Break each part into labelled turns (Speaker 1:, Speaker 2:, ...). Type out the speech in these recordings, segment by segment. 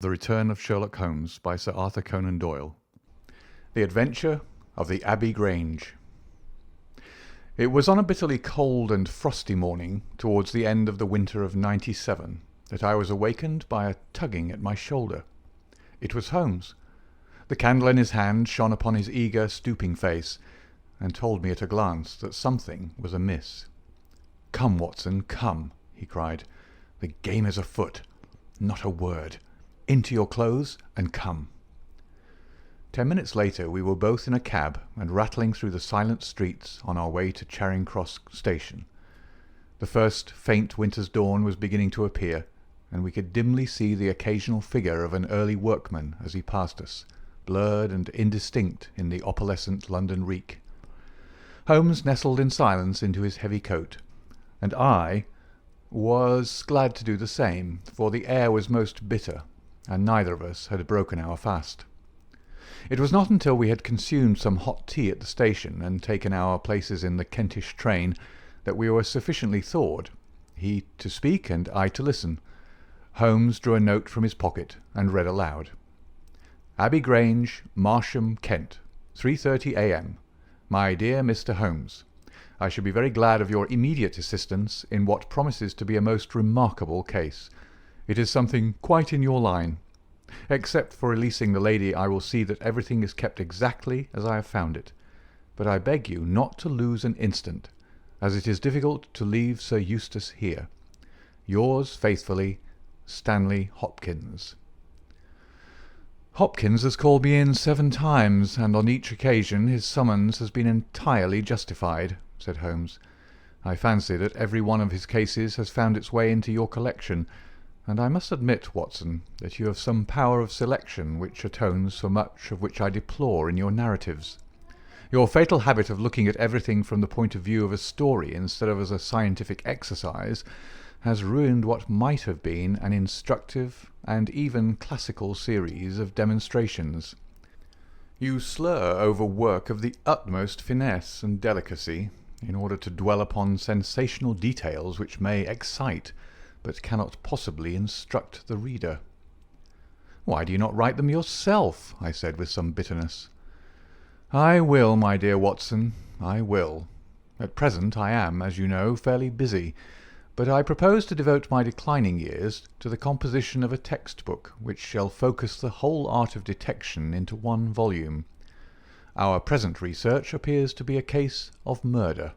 Speaker 1: The Return of Sherlock Holmes by Sir Arthur Conan Doyle. The Adventure of the Abbey Grange. It was on a bitterly cold and frosty morning towards the end of the winter of '97 that I was awakened by a tugging at my shoulder. It was Holmes. The candle in his hand shone upon his eager, stooping face, and told me at a glance that something was amiss. "Come, Watson, come," he cried. "The game is afoot. Not a word. Into your clothes and come." 10 minutes later we were both in a cab and rattling through the silent streets on our way to Charing Cross station. The first faint winter's dawn was beginning to appear, and we could dimly see the occasional figure of an early workman as he passed us, blurred and indistinct in the opalescent London reek. Holmes nestled in silence into his heavy coat, and I was glad to do the same, for the air was most bitter, and neither of us had broken our fast. It was not until we had consumed some hot tea at the station and taken our places in the Kentish train that we were sufficiently thawed, he to speak and I to listen. Holmes drew a note from his pocket and read aloud. "Abbey Grange, Marsham, Kent, 3:30 a.m. My dear Mr. Holmes, I should be very glad of your immediate assistance in what promises to be a most remarkable case. It is something quite in your line. Except for releasing the lady, I will see that everything is kept exactly as I have found it. But I beg you not to lose an instant, as it is difficult to leave Sir Eustace here. Yours faithfully, Stanley Hopkins." "Hopkins has called me in 7 times, and on each occasion his summons has been entirely justified," said Holmes. "I fancy that every one of his cases has found its way into your collection, and I must admit, Watson, that you have some power of selection which atones for much of which I deplore in your narratives. Your fatal habit of looking at everything from the point of view of a story instead of as a scientific exercise has ruined what might have been an instructive and even classical series of demonstrations. You slur over work of the utmost finesse and delicacy in order to dwell upon sensational details which may excite but cannot possibly instruct the reader." "Why do you not write them yourself?" I said with some bitterness. "I will, my dear Watson, I will. At present I am, as you know, fairly busy, but I propose to devote my declining years to the composition of a textbook which shall focus the whole art of detection into one volume. Our present research appears to be a case of murder."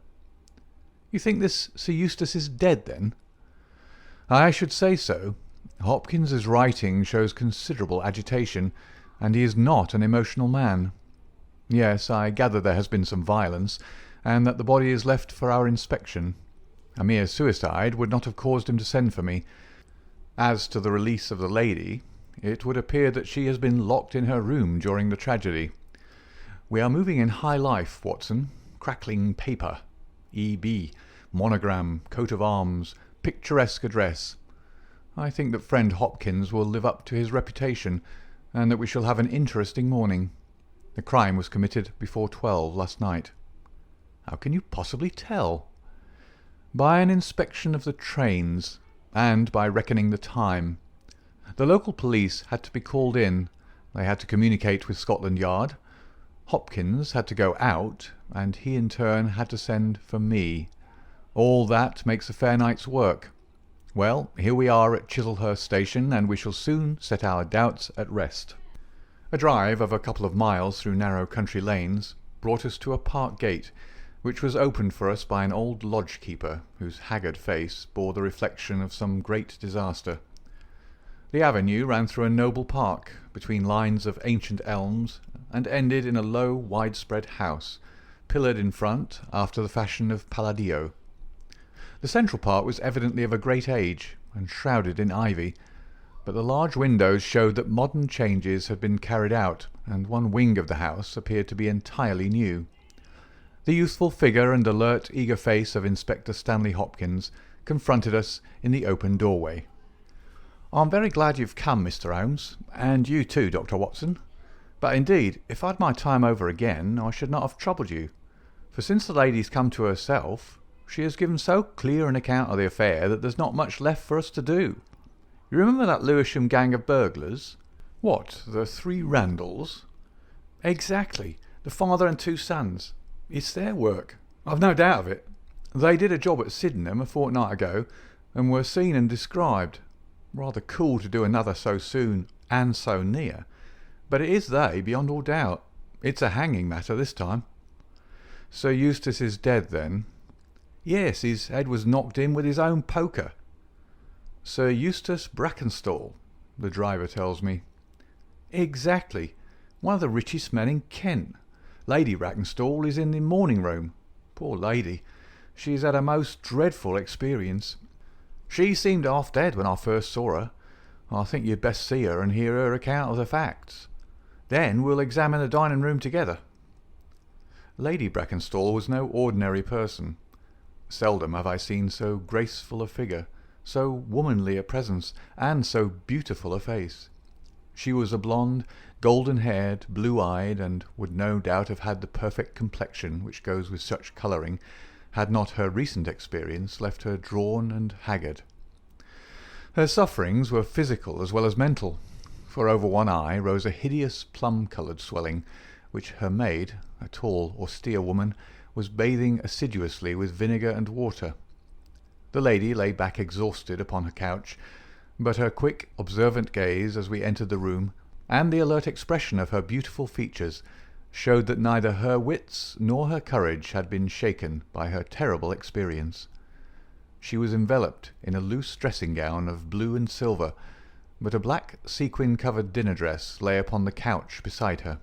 Speaker 1: "You think this Sir Eustace is dead, then?" "I should say so. Hopkins's writing shows considerable agitation, and he is not an emotional man. Yes, I gather there has been some violence, and that the body is left for our inspection. A mere suicide would not have caused him to send for me. As to the release of the lady, it would appear that she has been locked in her room during the tragedy. We are moving in high life, Watson. Crackling paper, E.B., monogram, coat of arms, picturesque address. I think that friend Hopkins will live up to his reputation, and that we shall have an interesting morning. The crime was committed before 12 last night." "How can you possibly tell?" "By an inspection of the trains, and by reckoning the time. The local police had to be called in. They had to communicate with Scotland Yard. Hopkins had to go out, and he in turn had to send for me. All that makes a fair night's work. Well, here we are at Chislehurst station, and we shall soon set our doubts at rest." A drive of a couple of miles through narrow country lanes brought us to a park gate, which was opened for us by an old lodge-keeper whose haggard face bore the reflection of some great disaster. The avenue ran through a noble park, between lines of ancient elms, and ended in a low, widespread house, pillared in front after the fashion of Palladio. The central part was evidently of a great age, and shrouded in ivy, but the large windows showed that modern changes had been carried out, and one wing of the house appeared to be entirely new. The youthful figure and alert, eager face of Inspector Stanley Hopkins confronted us in the open doorway. "I'm very glad you've come, Mr. Holmes, and you too, Dr. Watson. But indeed, if I'd my time over again, I should not have troubled you, for since the lady's come to herself, she has given so clear an account of the affair that there's not much left for us to do. You remember that Lewisham gang of burglars? What, the three Randalls? Exactly, the father and two sons. It's their work, I've no doubt of it. They did a job at Sydenham a fortnight ago, and were seen and described. Rather cool to do another so soon and so near. But it is they, beyond all doubt. It's a hanging matter this time. Sir Eustace is dead, then? Yes, his head was knocked in with his own poker. Sir Eustace Brackenstall, the driver tells me. Exactly. One of the richest men in Kent. Lady Brackenstall is in the morning room. Poor lady. She has had a most dreadful experience. She seemed half dead when I first saw her. I think you'd best see her and hear her account of the facts. Then we'll examine the dining room together. Lady Brackenstall was no ordinary person. Seldom have I seen so graceful a figure, so womanly a presence, and so beautiful a face. She was a blonde, golden-haired, blue-eyed, and would no doubt have had the perfect complexion which goes with such colouring, had not her recent experience left her drawn and haggard. Her sufferings were physical as well as mental, for over one eye rose a hideous plum-coloured swelling, which her maid, a tall, austere woman, was bathing assiduously with vinegar and water. The lady lay back exhausted upon her couch, but her quick, observant gaze as we entered the room, and the alert expression of her beautiful features, showed that neither her wits nor her courage had been shaken by her terrible experience. She was enveloped in a loose dressing-gown of blue and silver, but a black sequin-covered dinner-dress lay upon the couch beside her.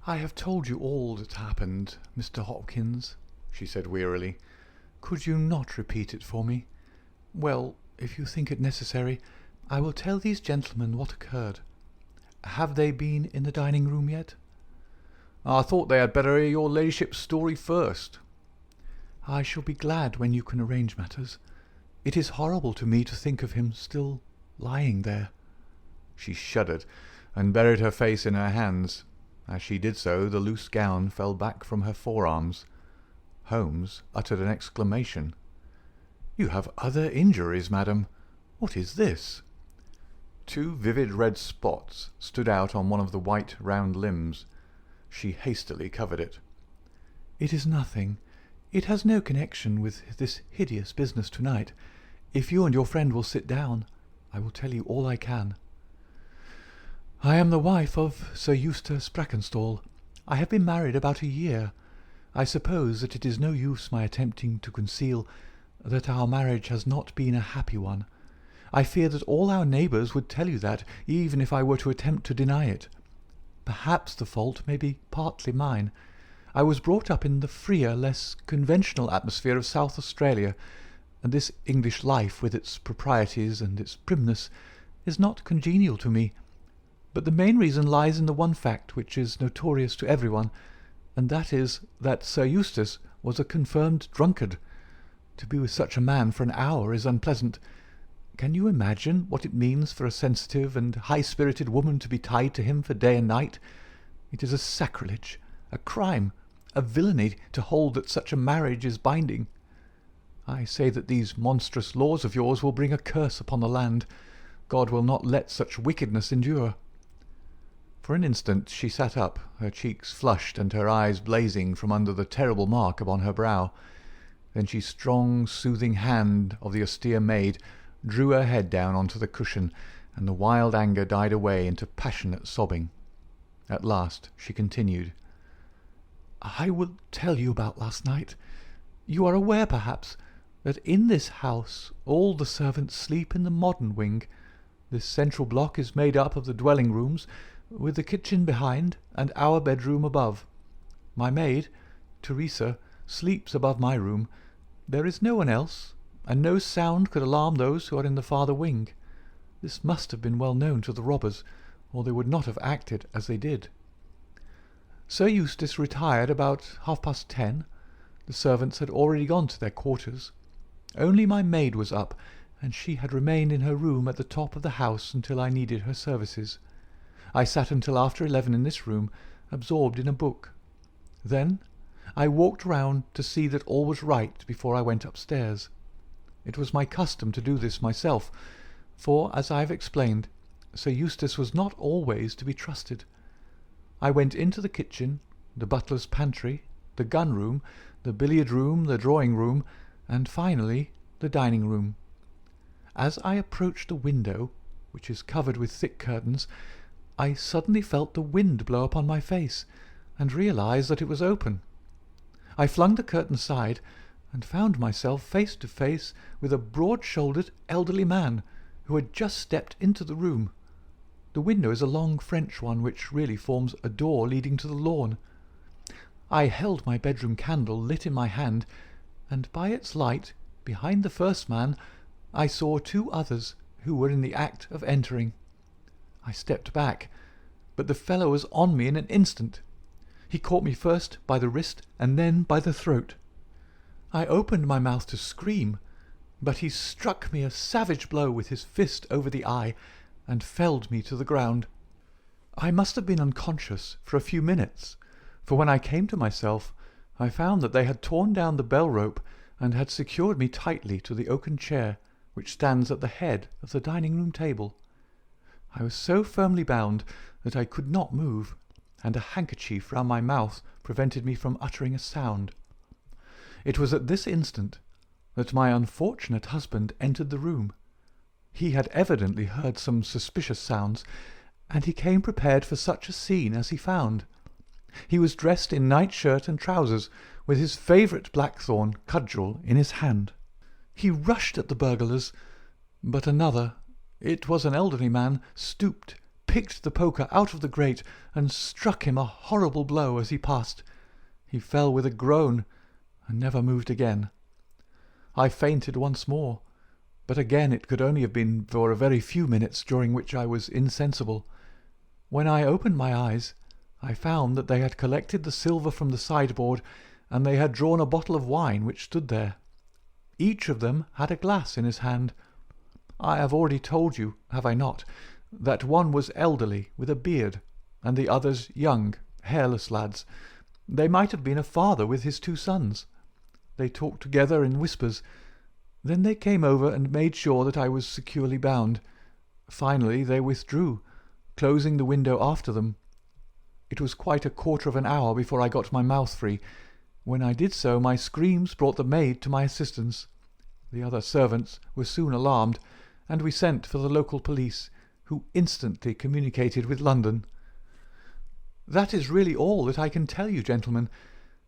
Speaker 1: "I have told you all that happened, Mr. Hopkins," she said wearily. "Could you not repeat it for me? Well, if you think it necessary, I will tell these gentlemen what occurred. Have they been in the dining-room yet?" "I thought they had better hear your ladyship's story first." "I shall be glad when you can arrange matters. It is horrible to me to think of him still lying there." She shuddered, and buried her face in her hands. As she did so, the loose gown fell back from her forearms. Holmes uttered an exclamation. "You have other injuries, madam. What is this?" Two vivid red spots stood out on one of the white round limbs. She hastily covered it. "It is nothing. It has no connection with this hideous business tonight. If you and your friend will sit down, I will tell you all I can. I am the wife of Sir Eustace Brackenstall. I have been married about a year. I suppose that it is no use my attempting to conceal that our marriage has not been a happy one. I fear that all our neighbours would tell you that, even if I were to attempt to deny it. Perhaps the fault may be partly mine. I was brought up in the freer, less conventional atmosphere of South Australia, and this English life, with its proprieties and its primness, is not congenial to me. But the main reason lies in the one fact which is notorious to everyone, and that is that Sir Eustace was a confirmed drunkard. To be with such a man for an hour is unpleasant. Can you imagine what it means for a sensitive and high-spirited woman to be tied to him for day and night? It is a sacrilege, a crime, a villainy to hold that such a marriage is binding. I say that these monstrous laws of yours will bring a curse upon the land. God will not let such wickedness endure." For an instant she sat up, her cheeks flushed and her eyes blazing from under the terrible mark upon her brow. Then she strong, soothing hand of the austere maid drew her head down onto the cushion, and the wild anger died away into passionate sobbing. At last she continued, "I will tell you about last night. You are aware, perhaps, that in this house all the servants sleep in the modern wing. This central block is made up of the dwelling rooms, with the kitchen behind and our bedroom above. My maid, Teresa, sleeps above my room. There is no one else, and no sound could alarm those who are in the farther wing. This must have been well known to the robbers, or they would not have acted as they did. Sir Eustace retired about 10:30. The servants had already gone to their quarters. Only my maid was up, and she had remained in her room at the top of the house until I needed her services. I sat until after 11 in this room, absorbed in a book. Then I walked round to see that all was right before I went upstairs. It was my custom to do this myself, For, as I have explained, Sir Eustace was not always to be trusted. I went into the kitchen, the butler's pantry, the gun-room, the billiard-room, the drawing-room, and finally the dining-room. As I approached the window, which is covered with thick curtains, I suddenly felt the wind blow upon my face, and realized that it was open. I flung the curtain aside, and found myself face to face with a broad-shouldered elderly man, who had just stepped into the room. The window is a long French one, which really forms a door leading to the lawn. I held my bedroom candle lit in my hand, and by its light, behind the first man, I saw two others who were in the act of entering. I stepped back, but the fellow was on me in an instant. He caught me first by the wrist and then by the throat. I opened my mouth to scream, but he struck me a savage blow with his fist over the eye and felled me to the ground. I must have been unconscious for a few minutes, for when I came to myself I found that they had torn down the bell rope and had secured me tightly to the oaken chair which stands at the head of the dining-room table. I was so firmly bound that I could not move, and a handkerchief round my mouth prevented me from uttering a sound. It was at this instant that my unfortunate husband entered the room. He had evidently heard some suspicious sounds, and he came prepared for such a scene as he found. He was dressed in nightshirt and trousers, with his favourite blackthorn cudgel in his hand. He rushed at the burglars, but another, it was an elderly man, stooped, picked the poker out of the grate, and struck him a horrible blow as he passed. He fell with a groan, and never moved again. I fainted once more, but again it could only have been for a very few minutes, during which I was insensible. When I opened my eyes, I found that they had collected the silver from the sideboard, and they had drawn a bottle of wine which stood there. Each of them had a glass in his hand. I have already told you, have I not, that one was elderly, with a beard, and the others young, hairless lads. They might have been a father with his two sons. They talked together in whispers. Then they came over and made sure that I was securely bound. Finally they withdrew, closing the window after them. It was quite a quarter of an hour before I got my mouth free. When I did so, my screams brought the maid to my assistance. The other servants were soon alarmed, and we sent for the local police, who instantly communicated with London. That is really all that I can tell you, gentlemen,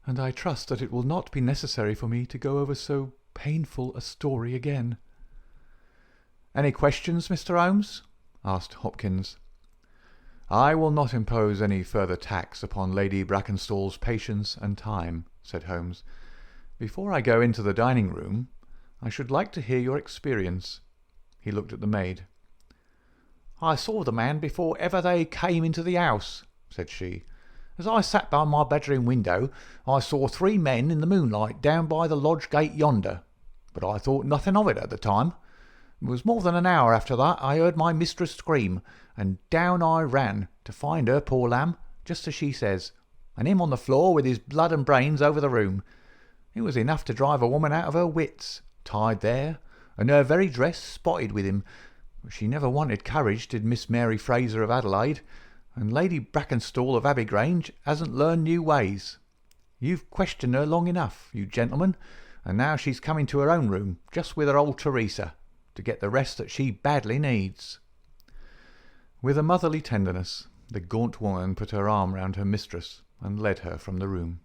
Speaker 1: and I trust that it will not be necessary for me to go over so painful a story again. "Any questions, Mr. Holmes?" asked Hopkins. "I will not impose any further tax upon Lady Brackenstall's patience and time," said Holmes. "Before I go into the dining-room, I should like to hear your experience." He looked at the maid. "I saw the man before ever they came into the house," said she. "As I sat by my bedroom window, I saw 3 men in the moonlight down by the lodge gate yonder, but I thought nothing of it at the time. It was more than an hour after that I heard my mistress scream, and down I ran to find her, poor lamb, just as she says, and him on the floor with his blood and brains over the room. It was enough to drive a woman out of her wits, tied there, and her very dress spotted with him. But she never wanted courage, did Miss Mary Fraser of Adelaide, and Lady Brackenstall of Abbey Grange hasn't learned new ways. You've questioned her long enough, you gentlemen, and now she's coming to her own room, just with her old Teresa, to get the rest that she badly needs." With a motherly tenderness, the gaunt woman put her arm round her mistress and led her from the room.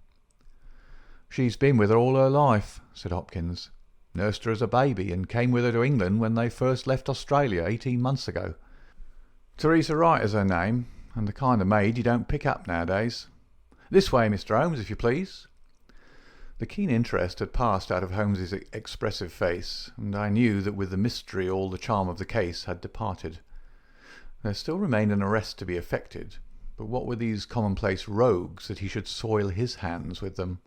Speaker 1: "She's been with her all her life," said Hopkins. "Nursed her as a baby, and came with her to England when they first left Australia 18 months ago. Teresa Wright is her name, and the kind of maid you don't pick up nowadays. This way, Mr. Holmes, if you please." The keen interest had passed out of Holmes's expressive face, and I knew that with the mystery all the charm of the case had departed. There still remained an arrest to be effected, but what were these commonplace rogues that he should soil his hands with them?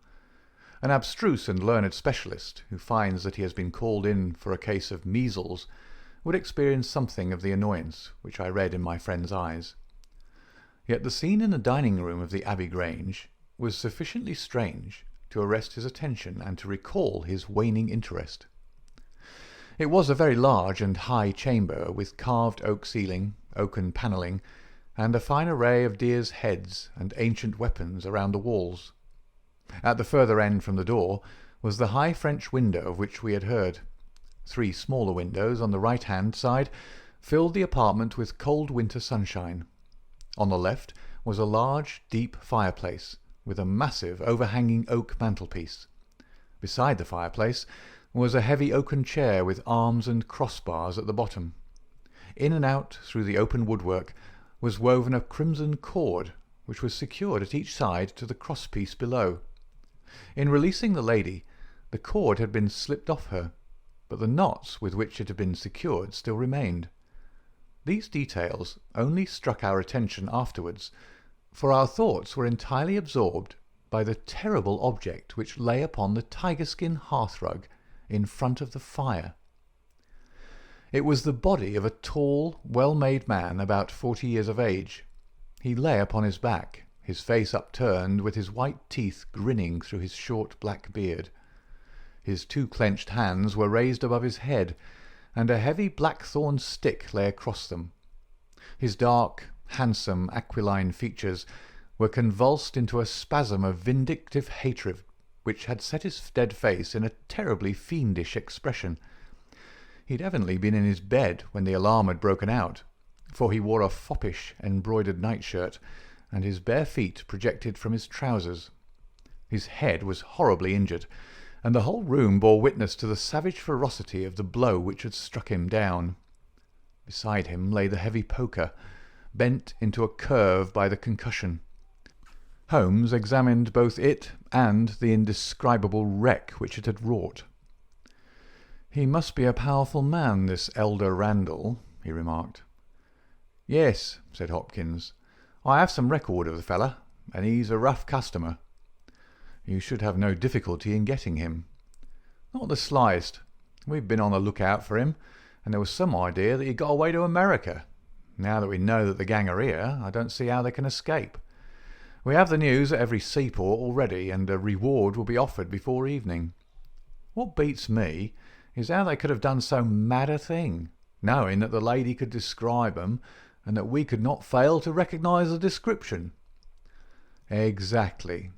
Speaker 1: An abstruse and learned specialist, who finds that he has been called in for a case of measles, would experience something of the annoyance which I read in my friend's eyes. Yet the scene in the dining-room of the Abbey Grange was sufficiently strange to arrest his attention and to recall his waning interest. It was a very large and high chamber, with carved oak ceiling, oaken panelling, and a fine array of deer's heads and ancient weapons around the walls. At the further end from the door was the high French window of which we had heard. 3 smaller windows on the right-hand side filled the apartment with cold winter sunshine. On the left was a large, deep fireplace, with a massive overhanging oak mantelpiece. Beside the fireplace was a heavy oaken chair with arms and crossbars at the bottom. In and out through the open woodwork was woven a crimson cord, which was secured at each side to the crosspiece below. In releasing the lady, the cord had been slipped off her, but the knots with which it had been secured still remained. These details only struck our attention afterwards, for our thoughts were entirely absorbed by the terrible object which lay upon the tiger-skin hearthrug in front of the fire. It was the body of a tall, well-made man about 40 years of age. He lay upon his back, his face upturned, with his white teeth grinning through his short black beard. His 2 clenched hands were raised above his head, and a heavy blackthorn stick lay across them. His dark, handsome, aquiline features were convulsed into a spasm of vindictive hatred, which had set his dead face in a terribly fiendish expression. He'd evidently been in his bed when the alarm had broken out, for he wore a foppish embroidered nightshirt, and his bare feet projected from his trousers. His head was horribly injured, and the whole room bore witness to the savage ferocity of the blow which had struck him down. Beside him lay the heavy poker, bent into a curve by the concussion. Holmes examined both it and the indescribable wreck which it had wrought. "He must be a powerful man, this elder Randall," he remarked. "Yes," said Hopkins. "I have some record of the fellow, and he's a rough customer. You should have no difficulty in getting him." "Not the slightest. We've been on the lookout for him, and there was some idea that he got away to America. Now that we know that the gang are here, I don't see how they can escape. We have the news at every seaport already, and a reward will be offered before evening. What beats me is how they could have done so mad a thing, knowing that the lady could describe them, and that we could not fail to recognise the description." "Exactly.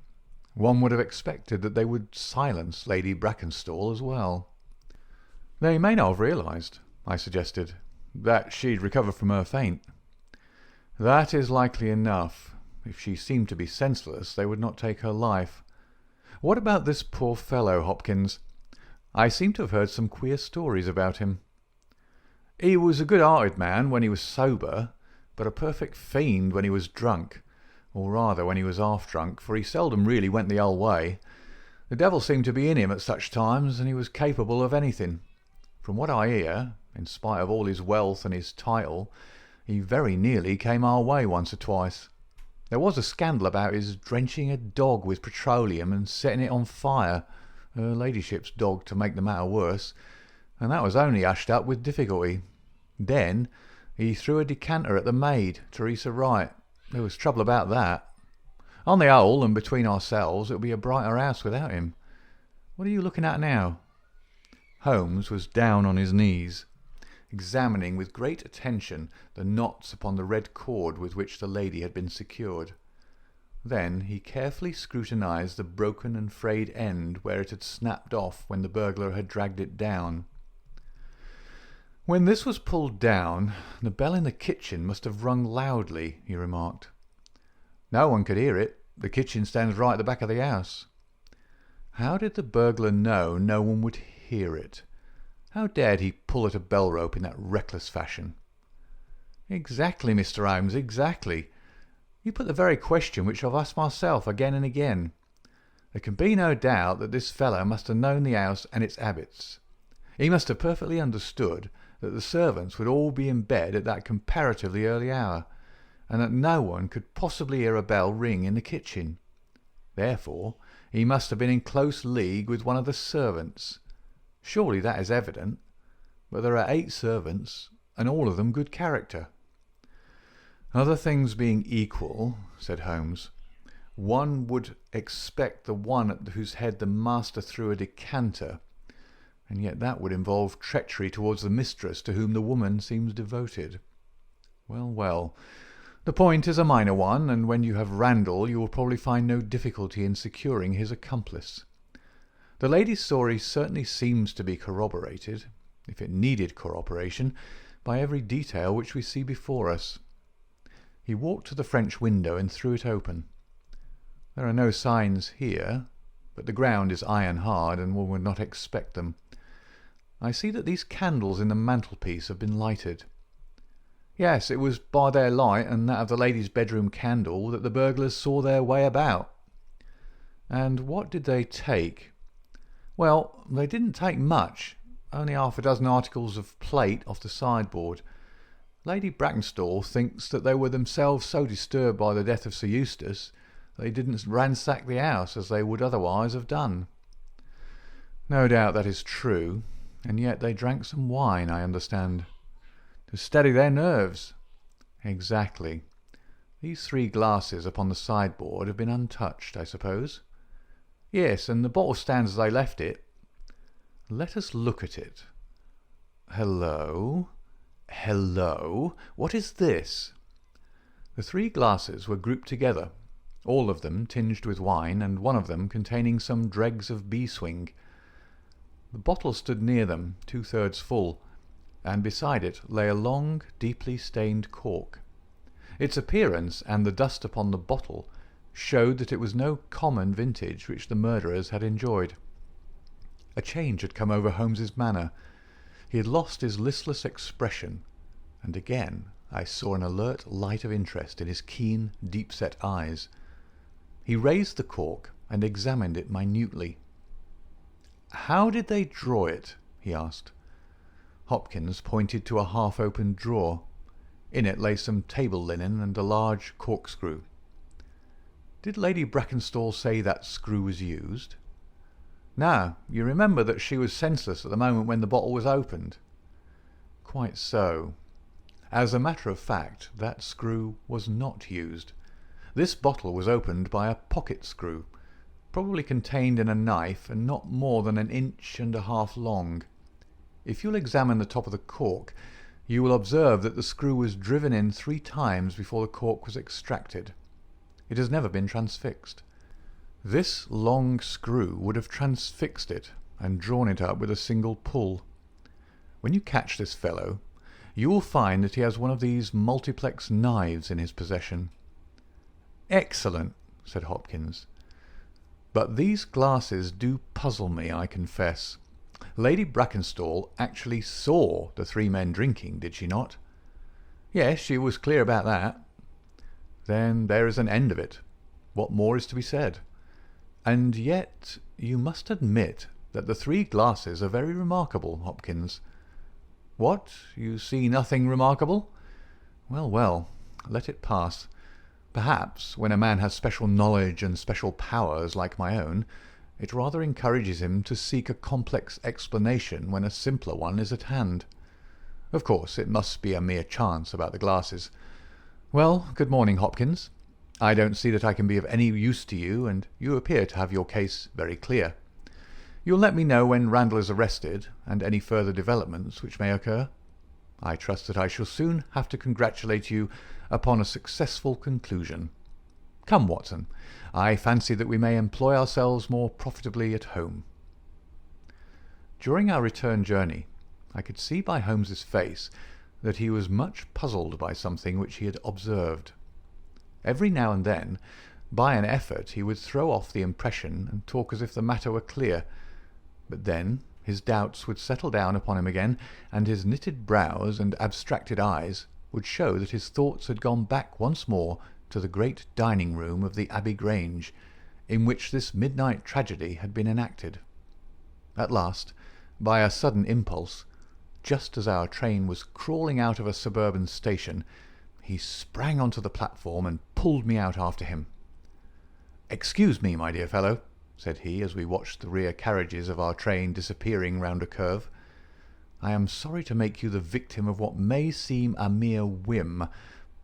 Speaker 1: One would have expected that they would silence Lady Brackenstall as well." "They may not have realised," I suggested, "that she'd recovered from her faint." "That is likely enough. If she seemed to be senseless, they would not take her life. What about this poor fellow, Hopkins? I seem to have heard some queer stories about him." "He was a good-hearted man when he was sober, but a perfect fiend when he was drunk, or rather when he was half-drunk, for he seldom really went the whole way. The devil seemed to be in him at such times, and he was capable of anything. From what I hear, in spite of all his wealth and his title, he very nearly came our way once or twice. There was a scandal about his drenching a dog with petroleum and setting it on fire, her ladyship's dog to make the matter worse, and that was only hushed up with difficulty. Then he threw a decanter at the maid, Teresa Wright. There was trouble about that. On the whole, and between ourselves, it'll be a brighter house without him. What are you looking at now?" Holmes was down on his knees, examining with great attention the knots upon the red cord with which the lady had been secured. Then he carefully scrutinized the broken and frayed end where it had snapped off when the burglar had dragged it down. "When this was pulled down, the bell in the kitchen must have rung loudly," he remarked. "No one could hear it. The kitchen stands right at the back of the house." "How did the burglar know no one would hear it? How dared he pull at a bell rope in that reckless fashion?" "Exactly, Mr. Holmes, exactly. You put the very question which I've asked myself again and again. There can be no doubt that this fellow must have known the house and its habits. He must have perfectly understood that the servants would all be in bed at that comparatively early hour, and that no one could possibly hear a bell ring in the kitchen. Therefore, he must have been in close league with one of the servants. Surely that is evident. But there are 8 servants, and all of them good character." "Other things being equal," said Holmes, "one would expect the one at whose head the master threw a decanter. and yet that would involve treachery towards the mistress to whom the woman seems devoted. Well, well, the point is a minor one, and when you have Randall you will probably find no difficulty in securing his accomplice. The lady's story certainly seems to be corroborated, if it needed corroboration, by every detail which we see before us. He walked to the French window and threw it open. There are no signs here, but the ground is iron hard, and one would not expect them. I see that these candles in the mantelpiece have been lighted. Yes, it was by their light and that of the lady's bedroom candle that the burglars saw their way about. And what did they take? Well, they didn't take much, only half a dozen articles of plate off the sideboard. Lady Brackenstall thinks that they were themselves so disturbed by the death of Sir Eustace they didn't ransack the house as they would otherwise have done. No doubt that is true, and yet they drank some wine, I understand. To steady their nerves. Exactly. These 3 glasses upon the sideboard have been untouched, I suppose. Yes, and the bottle stands as they left it. Let us look at it. Hello? Hello? What is this? The 3 glasses were grouped together, all of them tinged with wine, and one of them containing some dregs of beeswing. The bottle stood near them, 2/3 full, and beside it lay a long, deeply stained cork. Its appearance and the dust upon the bottle showed that it was no common vintage which the murderers had enjoyed. A change had come over Holmes's manner. He had lost his listless expression, and again I saw an alert light of interest in his keen, deep-set eyes. He raised the cork and examined it minutely. "How did they draw it?" he asked. Hopkins pointed to a half-opened drawer. In it lay some table linen and a large corkscrew. "Did Lady Brackenstall say that screw was used?" "No. You remember that she was senseless at the moment when the bottle was opened?" "Quite so. As a matter of fact, that screw was not used. This bottle was opened by a pocket screw, probably contained in a knife and not more than 1.5 inches long. If you'll examine the top of the cork, you will observe that the screw was driven in 3 times before the cork was extracted. It has never been transfixed. This long screw would have transfixed it and drawn it up with a single pull. When you catch this fellow, you will find that he has one of these multiplex knives in his possession." "Excellent," said Hopkins. "But these glasses do puzzle me, I confess. Lady Brackenstall actually saw the 3 men drinking, did she not?" "Yes, she was clear about that." "Then there is an end of it. What more is to be said? And yet you must admit that the 3 glasses are very remarkable, Hopkins." "What? You see nothing remarkable?" "Well, well, let it pass. Perhaps, when a man has special knowledge and special powers like my own, it rather encourages him to seek a complex explanation when a simpler one is at hand. Of course, it must be a mere chance about the glasses. Well, good morning, Hopkins. I don't see that I can be of any use to you, and you appear to have your case very clear. You'll let me know when Randall is arrested, and any further developments which may occur. I trust that I shall soon have to congratulate you upon a successful conclusion. Come, Watson, I fancy that we may employ ourselves more profitably at home." During our return journey, I could see by Holmes's face that he was much puzzled by something which he had observed. Every now and then, by an effort, he would throw off the impression and talk as if the matter were clear, but then his doubts would settle down upon him again, and his knitted brows and abstracted eyes would show that his thoughts had gone back once more to the great dining-room of the Abbey Grange, in which this midnight tragedy had been enacted. At last, by a sudden impulse, just as our train was crawling out of a suburban station, he sprang onto the platform and pulled me out after him. "Excuse me, my dear fellow," said he, as we watched the rear carriages of our train disappearing round a curve. "I am sorry to make you the victim of what may seem a mere whim,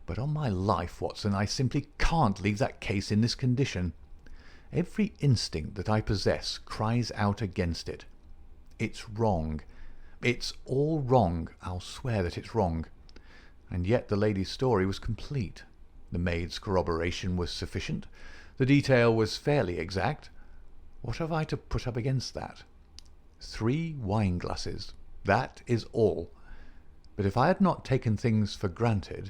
Speaker 1: but on my life, Watson, I simply can't leave that case in this condition. Every instinct that I possess cries out against it. It's wrong. It's all wrong. I'll swear that it's wrong. And yet the lady's story was complete. The maid's corroboration was sufficient. The detail was fairly exact. What have I to put up against that? 3 wine glasses. That is all. But if I had not taken things for granted,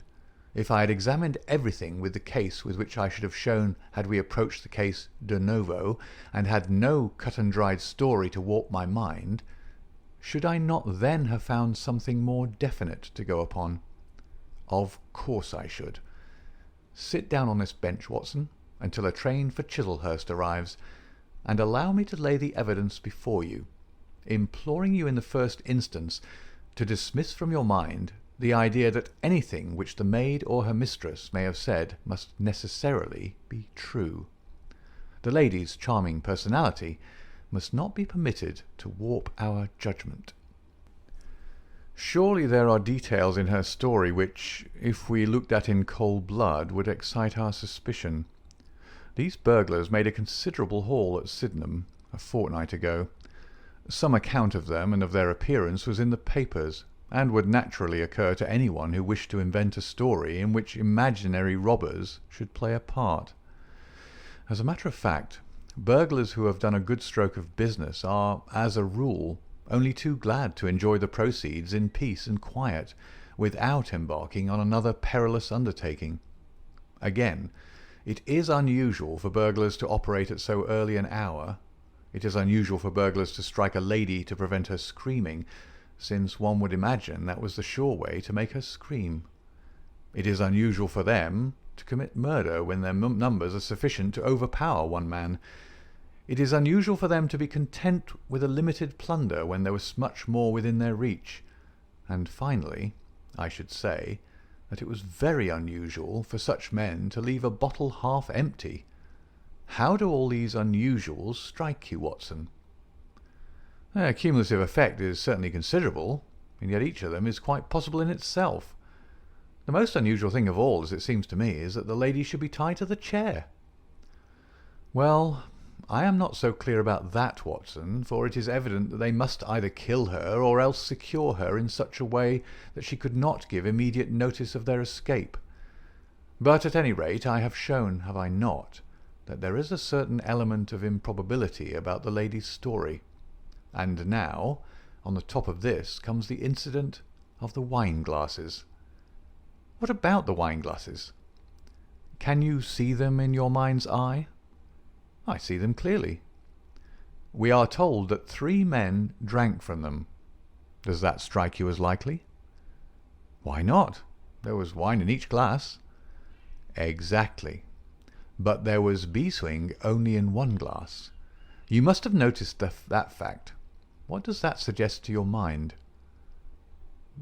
Speaker 1: if I had examined everything with the case with which I should have shown had we approached the case de novo, and had no cut-and-dried story to warp my mind, should I not then have found something more definite to go upon? Of course I should. Sit down on this bench, Watson, until a train for Chislehurst arrives, and allow me to lay the evidence before you, imploring you in the first instance to dismiss from your mind the idea that anything which the maid or her mistress may have said must necessarily be true. The lady's charming personality must not be permitted to warp our judgment. Surely there are details in her story which, if we looked at in cold blood, would excite our suspicion. These burglars made a considerable haul at Sydenham a fortnight ago. Some account of them and of their appearance was in the papers, and would naturally occur to anyone who wished to invent a story in which imaginary robbers should play a part. As a matter of fact, burglars who have done a good stroke of business are, as a rule, only too glad to enjoy the proceeds in peace and quiet, without embarking on another perilous undertaking. Again, it is unusual for burglars to operate at so early an hour. It is unusual for burglars to strike a lady to prevent her screaming, since one would imagine that was the sure way to make her scream. It is unusual for them to commit murder when their numbers are sufficient to overpower one man. It is unusual for them to be content with a limited plunder when there was much more within their reach. And finally, I should say that it was very unusual for such men to leave a bottle half empty. How do all these unusuals strike you, Watson? Their cumulative effect is certainly considerable, and yet each of them is quite possible in itself. The most unusual thing of all, as it seems to me, is that the lady should be tied to the chair. Well, I am not so clear about that, Watson, for it is evident that they must either kill her or else secure her in such a way that she could not give immediate notice of their escape. But at any rate I have shown, have I not, that there is a certain element of improbability about the lady's story. And now, on the top of this, comes the incident of the wine-glasses. What about the wine-glasses? Can you see them in your mind's eye? I see them clearly. We are told that 3 men drank from them. Does that strike you as likely? Why not? There was wine in each glass. Exactly. But there was beeswing only in 1 glass. You must have noticed that fact. What does that suggest to your mind?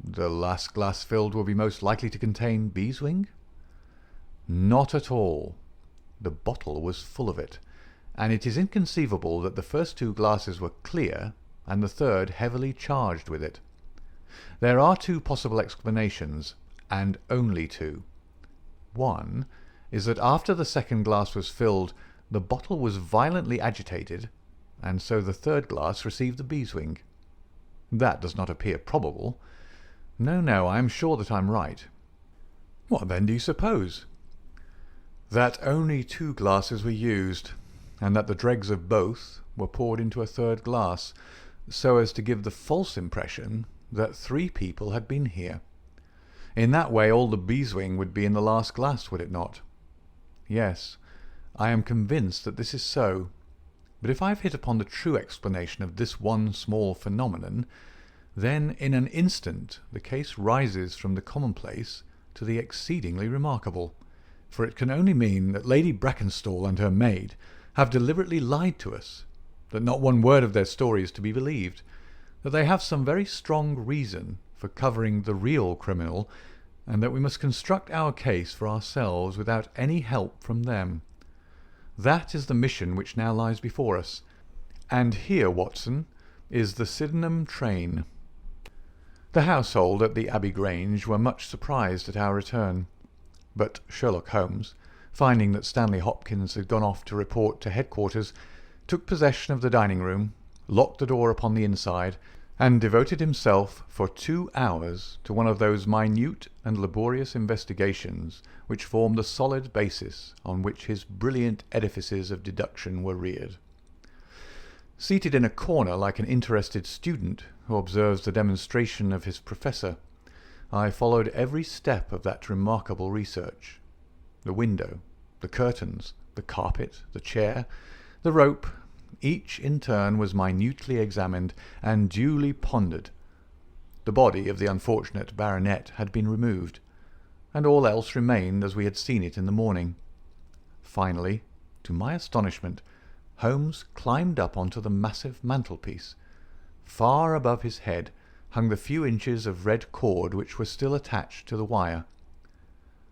Speaker 1: The last glass filled will be most likely to contain beeswing? Not at all. The bottle was full of it, and it is inconceivable that the first 2 glasses were clear and the third heavily charged with it. There are 2 possible explanations, and only 2. One is that after the second glass was filled, the bottle was violently agitated, and so the third glass received the beeswing. That does not appear probable. No, I am sure that I'm right. What then do you suppose? That only 2 glasses were used, and that the dregs of both were poured into a third glass, so as to give the false impression that 3 people had been here. In that way all the beeswing would be in the last glass, would it not? Yes, I am convinced that this is so. But if I have hit upon the true explanation of this one small phenomenon, then in an instant the case rises from the commonplace to the exceedingly remarkable, for it can only mean that Lady Brackenstall and her maid have deliberately lied to us, that not one word of their story is to be believed, that they have some very strong reason for covering the real criminal, and that we must construct our case for ourselves without any help from them. That is the mission which now lies before us, and here, Watson, is the Sydenham train. The household at the Abbey Grange were much surprised at our return, but Sherlock Holmes, finding that Stanley Hopkins had gone off to report to headquarters, took possession of the dining-room, locked the door upon the inside, and devoted himself for 2 hours to one of those minute and laborious investigations which form the solid basis on which his brilliant edifices of deduction were reared. Seated in a corner like an interested student who observes the demonstration of his professor, I followed every step of that remarkable research. The window, the curtains, the carpet, the chair, the rope, each in turn was minutely examined and duly pondered. The body of the unfortunate baronet had been removed, and all else remained as we had seen it in the morning. Finally, to my astonishment, Holmes climbed up onto the massive mantelpiece. Far above his head hung the few inches of red cord which were still attached to the wire.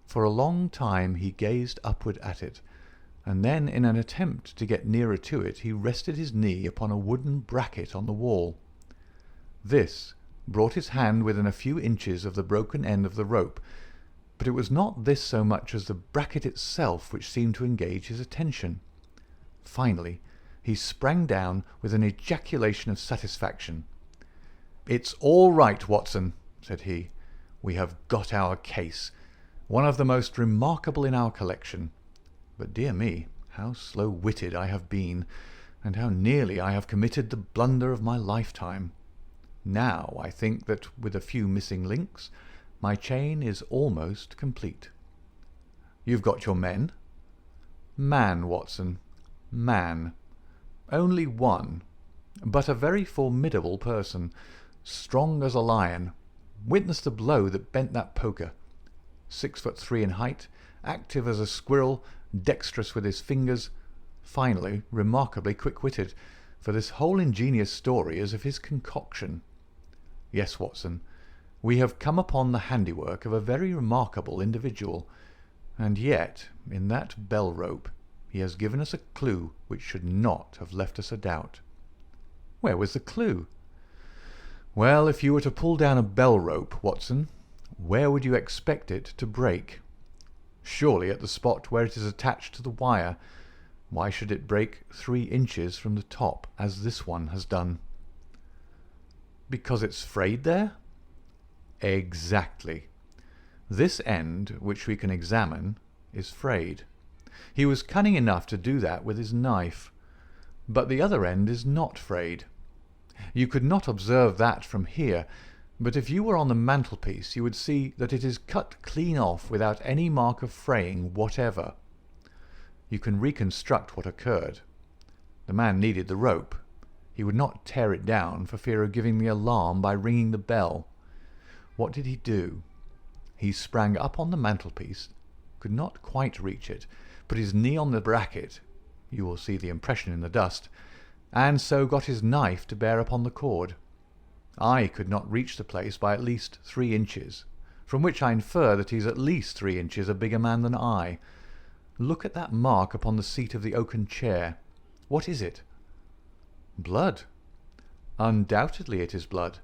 Speaker 1: For a long time he gazed upward at it, and then in an attempt to get nearer to it he rested his knee upon a wooden bracket on the wall. This brought his hand within a few inches of the broken end of the rope, but it was not this so much as the bracket itself which seemed to engage his attention. Finally he sprang down with an ejaculation of satisfaction. "It's all right, Watson," said he. "We have got our case, one of the most remarkable in our collection. But dear me, how slow-witted I have been, and how nearly I have committed the blunder of my lifetime. Now I think that, with a few missing links, my chain is almost complete. You've got your men?" "Man, Watson, man. Only one, but a very formidable person, strong as a lion. Witness the blow that bent that poker. 6'3" in height, active as a squirrel, dexterous with his fingers, finally remarkably quick-witted, for this whole ingenious story is of his concoction. Yes, Watson, we have come upon the handiwork of a very remarkable individual, and yet in that bell-rope he has given us a clue which should not have left us a doubt." "Where was the clue?" "Well, if you were to pull down a bell-rope, Watson, where would you expect it to break? Surely at the spot where it is attached to the wire. Why should it break 3 inches from the top, as this one has done?" "Because it's frayed there?" "Exactly. This end, which we can examine, is frayed. He was cunning enough to do that with his knife. But the other end is not frayed. You could not observe that from here, but if you were on the mantelpiece you would see that it is cut clean off without any mark of fraying whatever. You can reconstruct what occurred. The man needed the rope. He would not tear it down for fear of giving the alarm by ringing the bell. What did he do? He sprang up on the mantelpiece, could not quite reach it, put his knee on the bracket, you will see the impression in the dust, and so got his knife to bear upon the cord. I could not reach the place by at least 3 inches, from which I infer that he is at least 3 inches a bigger man than I. Look at that mark upon the seat of the oaken chair. What is it?" "Blood. Undoubtedly it is blood.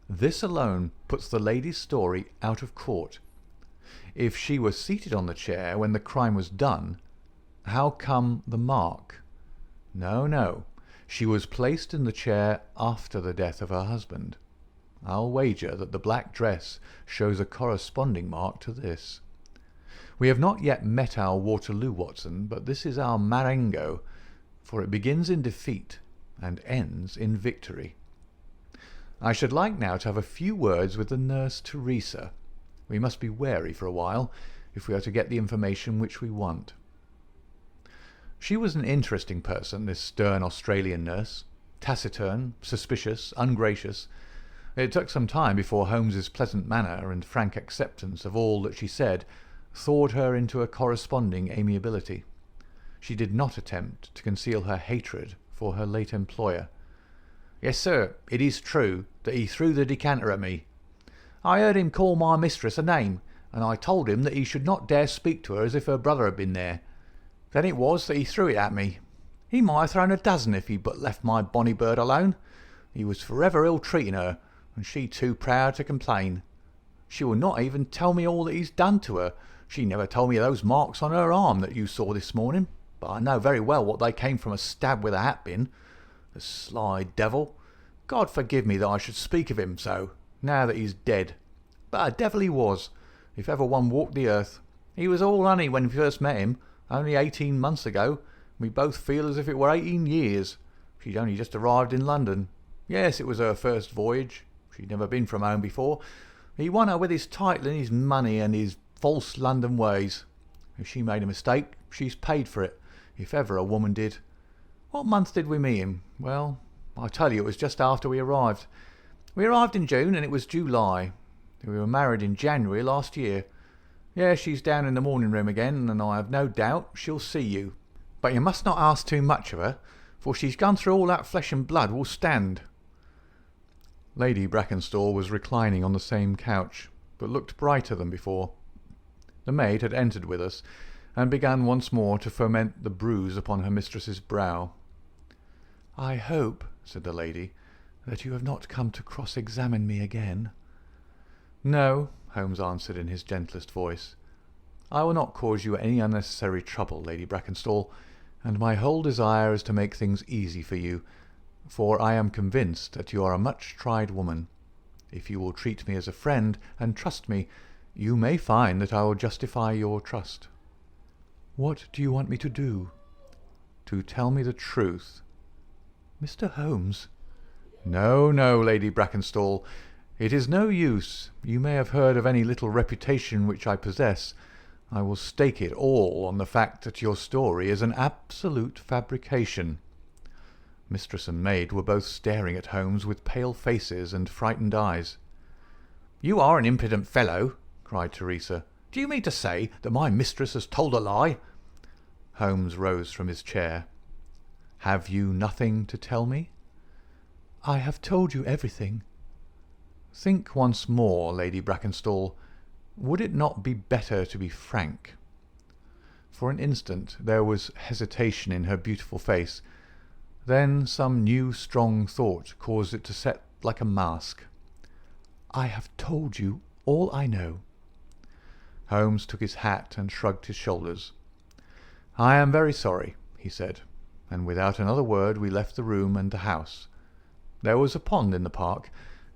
Speaker 1: This alone puts the lady's story out of court. If she was seated on the chair when the crime was done, how come the mark? No, no. She was placed in the chair after the death of her husband. I'll wager that the black dress shows a corresponding mark to this. We have not yet met our Waterloo, Watson, but this is our Marengo, for it begins in defeat and ends in victory. I should like now to have a few words with the nurse Teresa. We must be wary for a while, if we are to get the information which we want." She was an interesting person, this stern Australian nurse, taciturn, suspicious, ungracious. It took some time before Holmes's pleasant manner and frank acceptance of all that she said thawed her into a corresponding amiability. She did not attempt to conceal her hatred for her late employer. "Yes, sir, it is true that he threw the decanter at me. I heard him call my mistress a name, and I told him that he should not dare speak to her as if her brother had been there. Then it was that he threw it at me. He might have thrown a dozen if he'd but left my bonny bird alone. He was forever ill-treating her, and she too proud to complain. She will not even tell me all that he's done to her. She never told me of those marks on her arm that you saw this morning, but I know very well what they came from a stab with a hat-pin. The sly devil! God forgive me that I should speak of him so, now that he's dead. But a devil he was, if ever one walked the earth. He was all honey when we first met him, only 18 months ago. We both feel as if it were 18 years. She'd only just arrived in London. Yes, it was her first voyage. She'd never been from home before. He won her with his title and his money and his false London ways. If she made a mistake, she's paid for it, if ever a woman did. What month did we meet him? Well, I tell you, it was just after we arrived. We arrived in June and it was July. We were married in January last year. Yeah, she's down in the morning room again, and I have no doubt she'll see you. But you must not ask too much of her, for she's gone through all that flesh and blood will stand. Lady Brackenstall was reclining on the same couch, but looked brighter than before. The maid had entered with us, and began once more to foment the bruise upon her mistress's brow. "I hope," said the lady, "that you have not come to cross-examine me again." "No," Holmes answered in his gentlest voice. "I will not cause you any unnecessary trouble, Lady Brackenstall, and my whole desire is to make things easy for you, for I am convinced that you are a much-tried woman. If you will treat me as a friend and trust me, you may find that I will justify your trust." "What do you want me to do?" "To tell me the truth." "Mr. Holmes." "No, no, Lady Brackenstall. It is no use. You may have heard of any little reputation which I possess. I will stake it all on the fact that your story is an absolute fabrication." Mistress and maid were both staring at Holmes with pale faces and frightened eyes. "You are an impudent fellow," cried Teresa. "Do you mean to say that my mistress has told a lie?" Holmes rose from his chair. "Have you nothing to tell me?" "I have told you everything." "Think once more, Lady Brackenstall. Would it not be better to be frank?" For an instant there was hesitation in her beautiful face. Then some new strong thought caused it to set like a mask. "I have told you all I know." Holmes took his hat and shrugged his shoulders. "I am very sorry," he said, and without another word we left the room and the house. There was a pond in the park,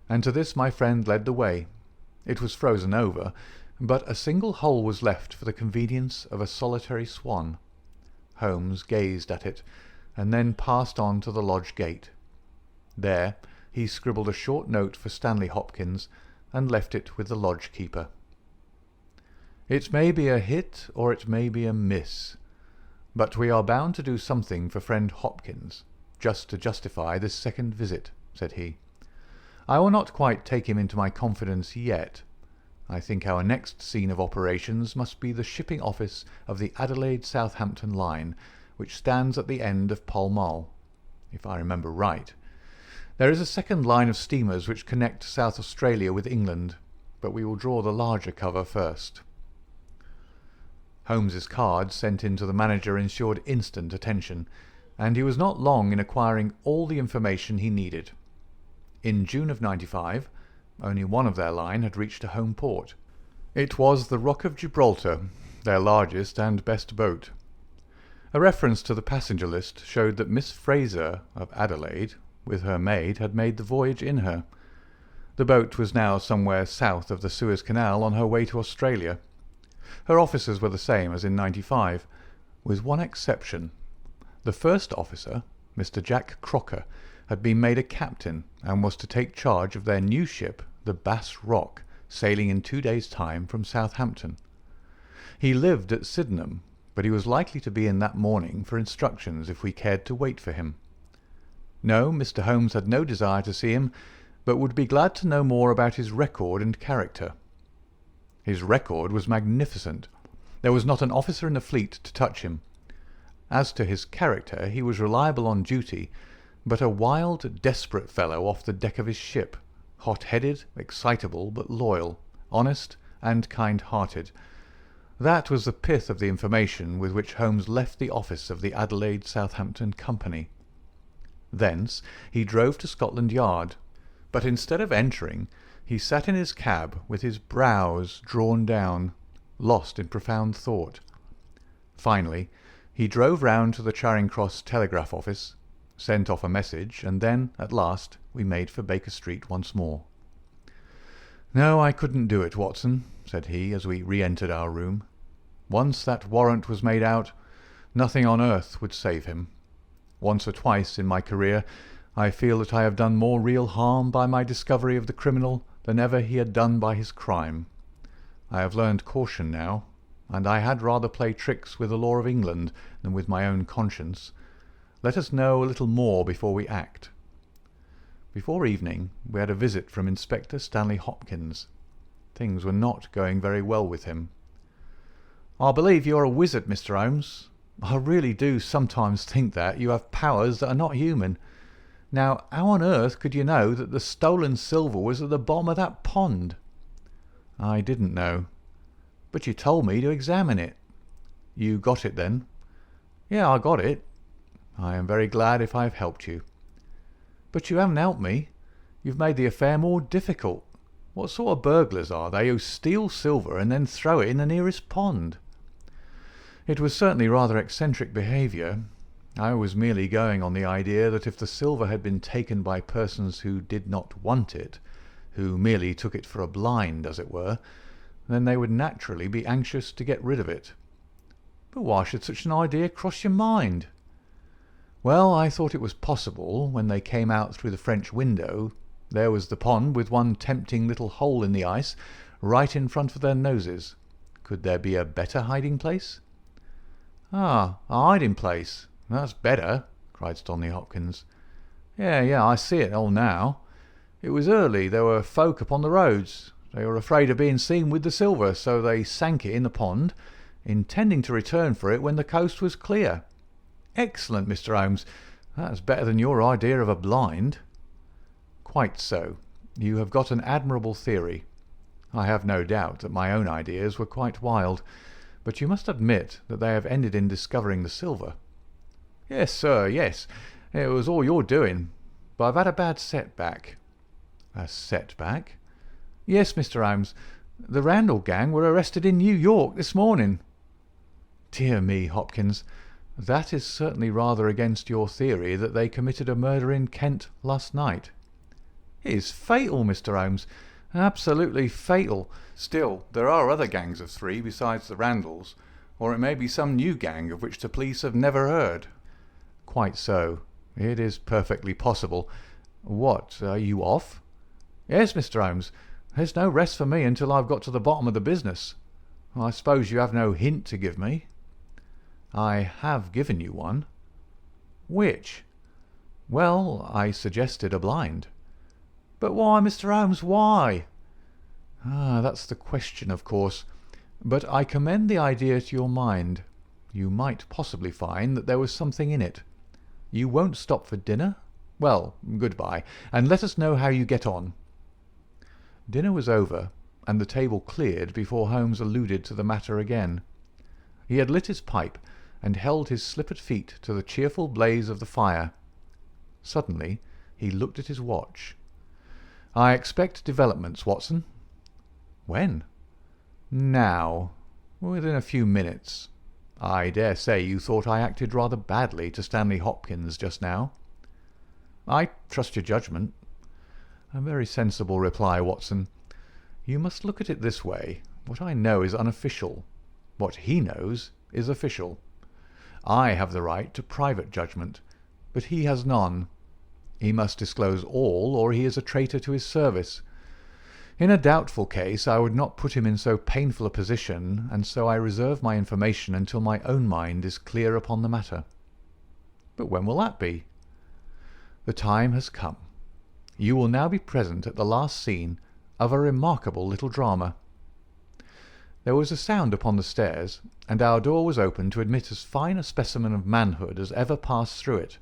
Speaker 1: and to this my friend led the way. It was frozen over, but a single hole was left for the convenience of a solitary swan. Holmes gazed at it, and then passed on to the lodge gate. There he scribbled a short note for Stanley Hopkins, and left it with the lodge keeper. It may be a hit or it may be a miss, but we are bound to do something for friend Hopkins, just to justify this second visit, said he. I will not quite take him into my confidence yet. I think our next scene of operations must be the shipping office of the Adelaide-Southampton line, which stands at the end of Pall Mall, if I remember right. There is a second line of steamers which connect South Australia with England, but we will draw the larger cover first. Holmes's card sent in to the manager ensured instant attention, and he was not long in acquiring all the information he needed. In June of '95, only one of their line had reached a home port. It was the Rock of Gibraltar, their largest and best boat. A reference to the passenger list showed that Miss Fraser of Adelaide, with her maid, had made the voyage in her. The boat was now somewhere south of the Suez Canal on her way to Australia. Her officers were the same as in '95, with one exception. The first officer, Mr. Jack Crocker, had been made a captain and was to take charge of their new ship, the Bass Rock, sailing in 2 days' time from Southampton. He lived at Sydenham, but he was likely to be in that morning for instructions if we cared to wait for him. No, Mr. Holmes had no desire to see him, but would be glad to know more about his record and character. His record was magnificent. There was not an officer in the fleet to touch him. As to his character, he was reliable on duty, but a wild, desperate fellow off the deck of his ship, hot-headed, excitable, but loyal, honest, and kind-hearted. That was the pith of the information with which Holmes left the office of the Adelaide-Southampton Company. Thence he drove to Scotland Yard, but instead of entering, he sat in his cab with his brows drawn down, lost in profound thought. Finally, he drove round to the Charing Cross telegraph office, sent off a message, and then, at last, we made for Baker Street once more. "No, I couldn't do it, Watson," said he, as we re-entered our room. "Once that warrant was made out, nothing on earth would save him. Once or twice in my career I feel that I have done more real harm by my discovery of the criminal than ever he had done by his crime. I have learned caution now, and I had rather play tricks with the law of England than with my own conscience. Let us know a little more before we act." Before evening we had a visit from Inspector Stanley Hopkins. Things were not going very well with him. "I believe you are a wizard, Mr. Holmes. I really do sometimes think that you have powers that are not human. Now, how on earth could you know that the stolen silver was at the bottom of that pond?" "I didn't know." "But you told me to examine it." "You got it then?" "Yeah, I got it." "I am very glad if I have helped you." "But you haven't helped me. You've made the affair more difficult. What sort of burglars are they who steal silver and then throw it in the nearest pond?" "It was certainly rather eccentric behaviour. I was merely going on the idea that if the silver had been taken by persons who did not want it, who merely took it for a blind, as it were, then they would naturally be anxious to get rid of it." "But why should such an idea cross your mind?" "Well, I thought it was possible, when they came out through the French window. There was the pond with one tempting little hole in the ice right in front of their noses. Could there be a better hiding place?" "Ah, a hiding place. That's better," cried Stanley Hopkins. Yeah, I see it all now. It was early. There were folk upon the roads. They were afraid of being seen with the silver, so they sank it in the pond, intending to return for it when the coast was clear." "Excellent, Mr. Holmes. That's better than your idea of a blind." "Quite so. You have got an admirable theory. I have no doubt that my own ideas were quite wild, but you must admit that they have ended in discovering the silver." "Yes, sir, yes. It was all your doing. But I've had a bad setback." "A setback?" "Yes, Mr. Holmes. The Randall gang were arrested in New York this morning." "Dear me, Hopkins, that is certainly rather against your theory that they committed a murder in Kent last night." "It is fatal, Mr. Holmes. Absolutely fatal. Still, there are other gangs of three besides the Randalls, or it may be some new gang of which the police have never heard." "Quite so. It is perfectly possible. What, are you off?" "Yes, Mr. Holmes. There's no rest for me until I've got to the bottom of the business. I suppose you have no hint to give me?" "I have given you one." "Which?" "Well, I suggested a blind." "But why, Mr. Holmes, why?" That's the question, of course. But I commend the idea to your mind. You might possibly find that there was something in it. You won't stop for dinner? Well, good-bye, and let us know how you get on." Dinner was over, and the table cleared before Holmes alluded to the matter again. He had lit his pipe, and held his slippered feet to the cheerful blaze of the fire. Suddenly he looked at his watch. "I expect developments, Watson." "When?" "Now. Within a few minutes. I dare say you thought I acted rather badly to Stanley Hopkins just now." "I trust your judgment." "A very sensible reply, Watson. You must look at it this way. What I know is unofficial. What he knows is official. I have the right to private judgment, but he has none. He must disclose all, or he is a traitor to his service. In a doubtful case I would not put him in so painful a position, and so I reserve my information until my own mind is clear upon the matter." "But when will that be?" "The time has come. You will now be present at the last scene of a remarkable little drama." There was a sound upon the stairs, and our door was opened to admit as fine a specimen of manhood as ever passed through it.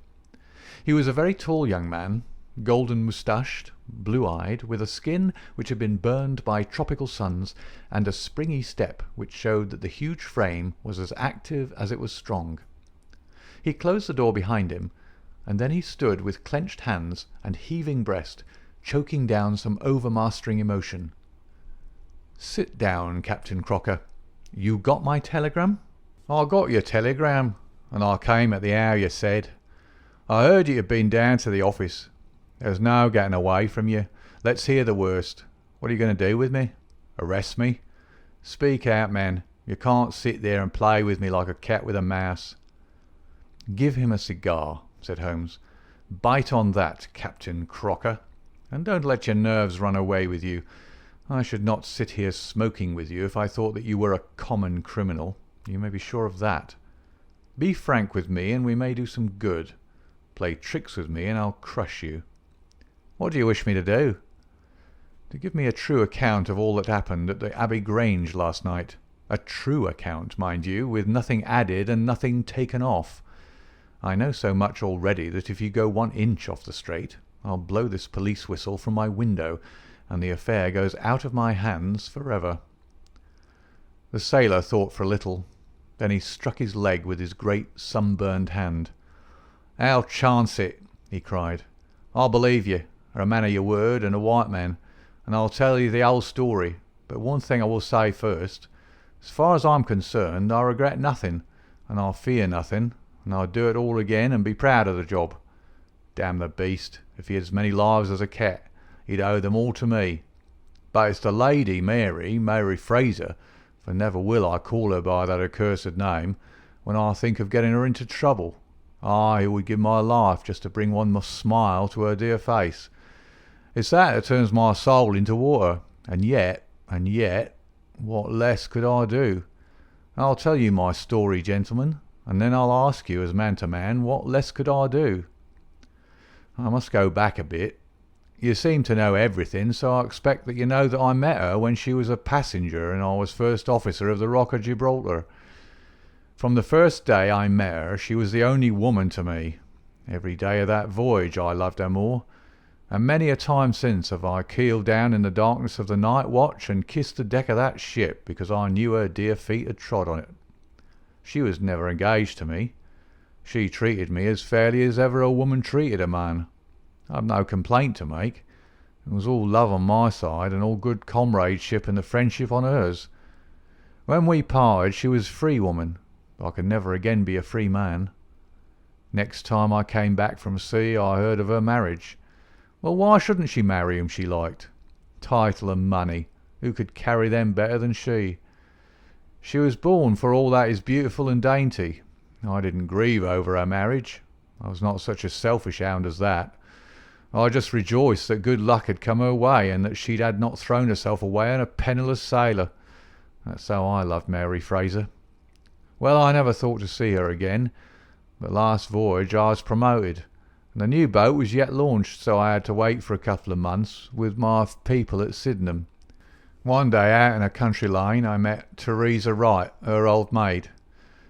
Speaker 1: He was a very tall young man, golden moustached, blue-eyed, with a skin which had been burned by tropical suns, and a springy step which showed that the huge frame was as active as it was strong. He closed the door behind him, and then he stood with clenched hands and heaving breast, choking down some overmastering emotion. "Sit down, Captain Crocker. You got my telegram?" "I got your telegram, and I came at the hour you said. I heard you had been down to the office. There's no getting away from you. Let's hear the worst. What are you going to do with me? Arrest me? Speak out, man. You can't sit there and play with me like a cat with a mouse." "Give him a cigar," said Holmes. "Bite on that, Captain Crocker, and don't let your nerves run away with you. I should not sit here smoking with you if I thought that you were a common criminal. You may be sure of that. Be frank with me and we may do some good. Play tricks with me and I'll crush you. What do you wish me to do?" "To give me a true account of all that happened at the Abbey Grange last night. A true account, mind you, with nothing added and nothing taken off. I know so much already that if you go 1 inch off the straight, I'll blow this police whistle from my window, and the affair goes out of my hands forever." The sailor thought for a little. Then he struck his leg with his great sunburned hand. "I'll chance it," he cried. "I believe you, are a man of your word and a white man, and I'll tell you the whole story. But one thing I will say first. As far as I'm concerned, I regret nothing, and I fear nothing, and I'd do it all again and be proud of the job. Damn the beast, if he had as many lives as a cat, he'd owe them all to me. But it's the lady Mary Fraser, for never will I call her by that accursed name, when I think of getting her into trouble. I would give my life just to bring one smile to her dear face. It's that turns my soul into water, and yet, what less could I do? I'll tell you my story, gentlemen, and then I'll ask you as man to man, what less could I do? I must go back a bit. You seem to know everything, so I expect that you know that I met her when she was a passenger and I was first officer of the Rock of Gibraltar. From the first day I met her, she was the only woman to me. Every day of that voyage I loved her more, and many a time since have I keeled down in the darkness of the night watch and kissed the deck of that ship because I knew her dear feet had trod on it. She was never engaged to me. She treated me as fairly as ever a woman treated a man. I've no complaint to make. It was all love on my side and all good comradeship and the friendship on hers. When we parted she was a free woman, but I could never again be a free man. Next time I came back from sea I heard of her marriage. Well, why shouldn't she marry whom she liked? Title and money, who could carry them better than she? She was born for all that is beautiful and dainty. I didn't grieve over her marriage. I was not such a selfish hound as that. I just rejoiced that good luck had come her way and that she had not thrown herself away on a penniless sailor. That's how I loved Mary Fraser. Well, I never thought to see her again, but last voyage I was promoted, and the new boat was yet launched, so I had to wait for a couple of months with my people at Sydenham. One day out in a country lane I met Teresa Wright, her old maid.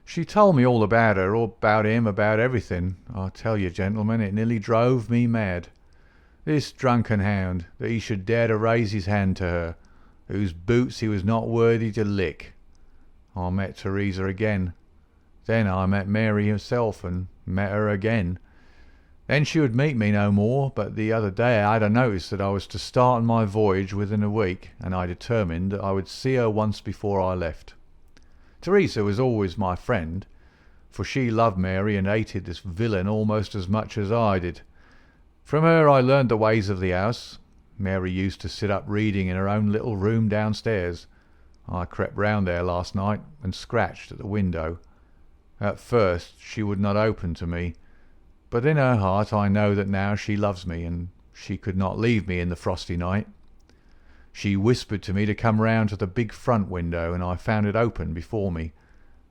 Speaker 1: She told me all about her, all about him, about everything. I tell you, gentlemen, it nearly drove me mad. This drunken hound, that he should dare to raise his hand to her, whose boots he was not worthy to lick. I met Teresa again. Then I met Mary herself, and met her again. Then she would meet me no more, but the other day I had a notice that I was to start on my voyage within a week, and I determined that I would see her once before I left. Teresa was always my friend, for she loved Mary and hated this villain almost as much as I did. From her I learned the ways of the house. Mary used to sit up reading in her own little room downstairs. I crept round there last night and scratched at the window. At first she would not open to me, but in her heart I know that now she loves me, and she could not leave me in the frosty night. She whispered to me to come round to the big front window, and I found it open before me,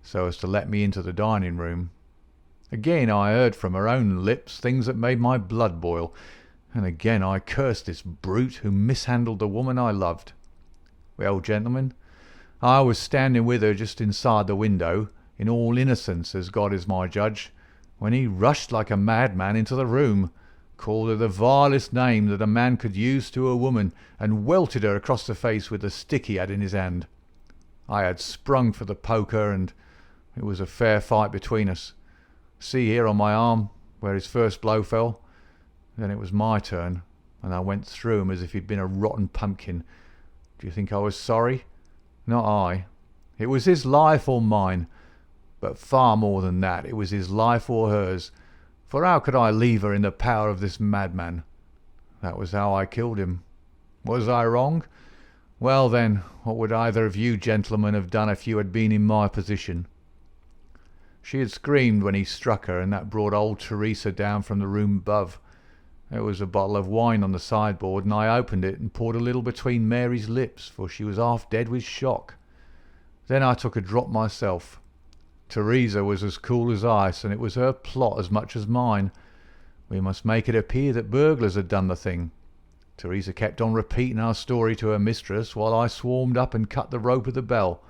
Speaker 1: so as to let me into the dining room. Again I heard from her own lips things that made my blood boil, and again I cursed this brute who mishandled the woman I loved. Well, gentlemen, I was standing with her just inside the window, in all innocence as God is my judge, when he rushed like a madman into the room, called her the vilest name that a man could use to a woman, and welted her across the face with the stick he had in his hand. I had sprung for the poker, and it was a fair fight between us. See here on my arm, where his first blow fell. Then it was my turn, and I went through him as if he'd been a rotten pumpkin. Do you think I was sorry? Not I. It was his life or mine, but far more than that, it was his life or hers, For how could I leave her in the power of this madman? That was how I killed him. Was I wrong? Well then, what would either of you gentlemen have done if you had been in my position? She had screamed when he struck her, and that brought old Teresa down from the room above. There was a bottle of wine on the sideboard, and I opened it and poured a little between Mary's lips, for she was half dead with shock. Then I took a drop myself. Teresa was as cool as ice, and it was her plot as much as mine. We must make it appear that burglars had done the thing. Teresa kept on repeating our story to her mistress, while I swarmed up and cut the rope of the bell.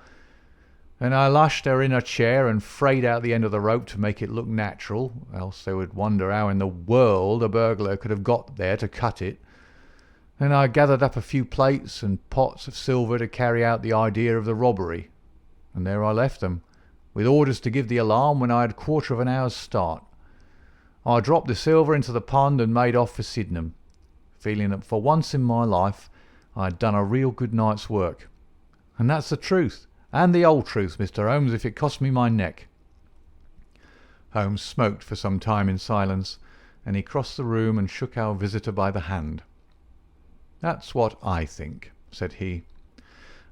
Speaker 1: Then I lashed her in a chair and frayed out the end of the rope to make it look natural, else they would wonder how in the world a burglar could have got there to cut it. Then I gathered up a few plates and pots of silver to carry out the idea of the robbery, and there I left them, with orders to give the alarm when I had a quarter of an hour's start. I dropped the silver into the pond and made off for Sydenham, feeling that for once in my life I had done a real good night's work. And that's the truth, and the old truth, Mr. Holmes, if it cost me my neck." Holmes smoked for some time in silence, and he crossed the room and shook our visitor by the hand. "That's what I think," said he.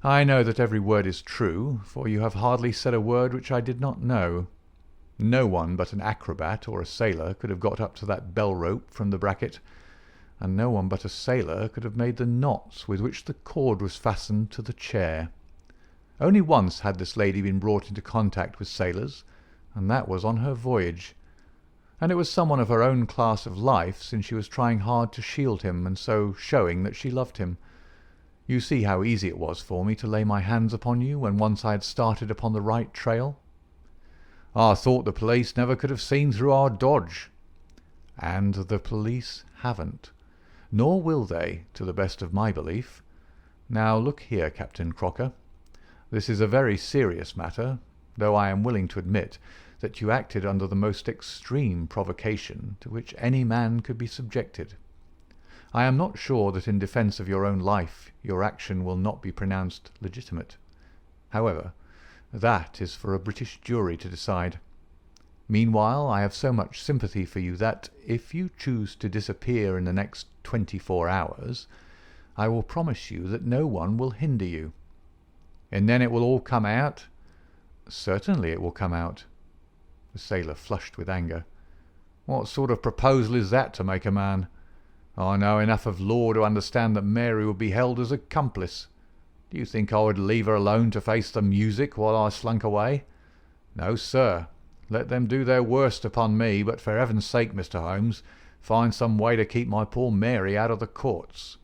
Speaker 1: "I know that every word is true, for you have hardly said a word which I did not know. No one but an acrobat or a sailor could have got up to that bell rope from the bracket, and no one but a sailor could have made the knots with which the cord was fastened to the chair. Only once had this lady been brought into contact with sailors, and that was on her voyage. And it was someone of her own class of life, since she was trying hard to shield him, and so showing that she loved him. You see how easy it was for me to lay my hands upon you when once I had started upon the right trail. I thought the police never could have seen through our dodge. And the police haven't, nor will they, to the best of my belief. Now look here, Captain Crocker. This is a very serious matter, though I am willing to admit that you acted under the most extreme provocation to which any man could be subjected. I am not sure that in defence of your own life your action will not be pronounced legitimate. However, that is for a British jury to decide. Meanwhile, I have so much sympathy for you that, if you choose to disappear in the next 24 hours, I will promise you that no one will hinder you. And then it will all come out?" "Certainly it will come out." The sailor flushed with anger. "What sort of proposal is that to make a man? I know enough of law to understand that Mary would be held as accomplice. Do you think I would leave her alone to face the music while I slunk away? No, sir. Let them do their worst upon me, but for heaven's sake, Mr. Holmes, find some way to keep my poor Mary out of the courts."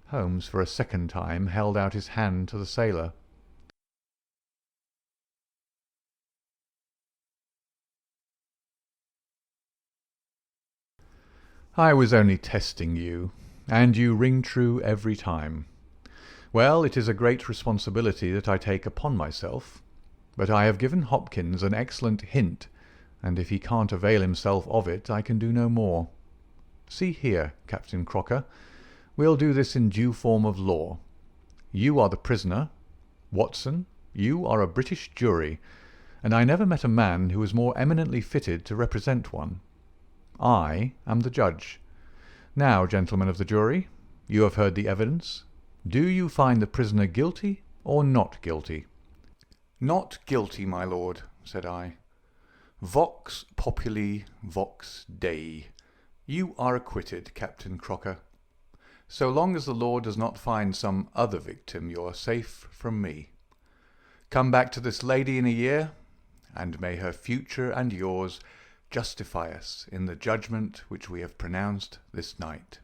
Speaker 1: Holmes for a second time held out his hand to the sailor. "I was only testing you, and you ring true every time. Well, it is a great responsibility that I take upon myself, but I have given Hopkins an excellent hint, and if he can't avail himself of it, I can do no more. See here, Captain Crocker, we'll do this in due form of law. You are the prisoner. Watson, you are a British jury, and I never met a man who was more eminently fitted to represent one. I am the judge. Now, gentlemen of the jury, you have heard the evidence. Do you find the prisoner guilty or not guilty?" "Not guilty, my lord," said I. "Vox populi, vox Dei. You are acquitted, Captain Crocker. So long as the law does not find some other victim, you are safe from me. Come back to this lady in a year, and may her future and yours justify us in the judgment which we have pronounced this night."